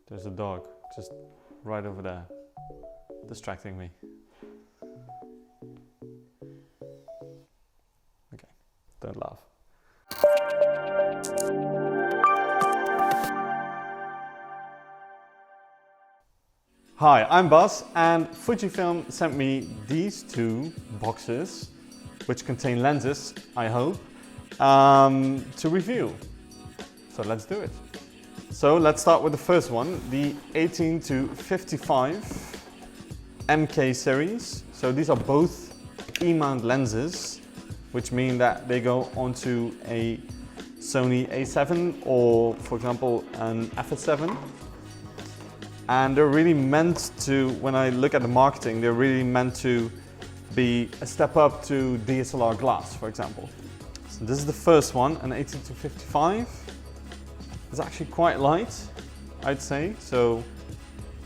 There's a dog just right over there, distracting me. Okay, don't laugh. Hi, I'm Bas, and Fujifilm sent me these two boxes, which contain lenses, I hope, to review. So let's do it. So let's start with the first one, the 18 to 55 MK series. So these are both E-mount lenses, which mean that they go onto a Sony A7 or, for example, an FS7. And they're really meant to, when I look at the marketing, they're really meant to be a step up to DSLR glass, for example. So this is the first one, an 18 to 55. It's actually quite light, I'd say. So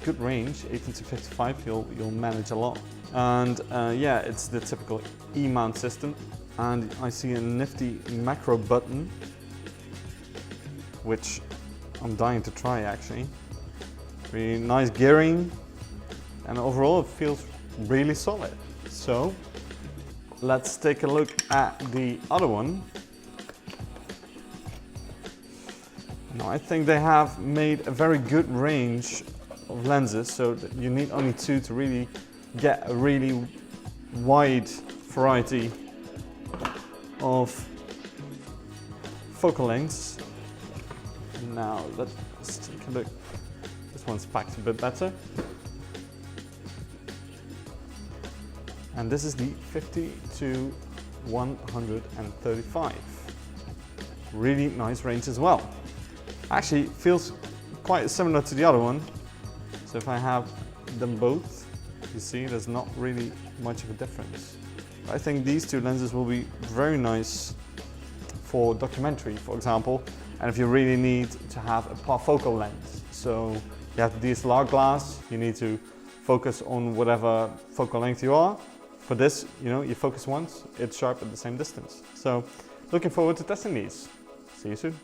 good range, 18 to 55, you'll manage a lot. And yeah, it's the typical E-mount system. And I see a nifty macro button, which I'm dying to try actually. Really nice gearing, and overall it feels really solid. So let's take a look at the other one. Now I think they have made a very good range of lenses, so that you need only two to really get a really wide variety of focal lengths. Now let's take a look. This one's packed a bit better. And this is the 50 to 135. Really nice range as well. Actually, feels quite similar to the other one. So if I have them both, you see there's not really much of a difference. I think these two lenses will be very nice for documentary, for example, and if you really need to have a parfocal lens. So you have the DSLR glass, you need to focus on whatever focal length you are. For this, you focus once, it's sharp at the same distance. So looking forward to testing these. See you soon.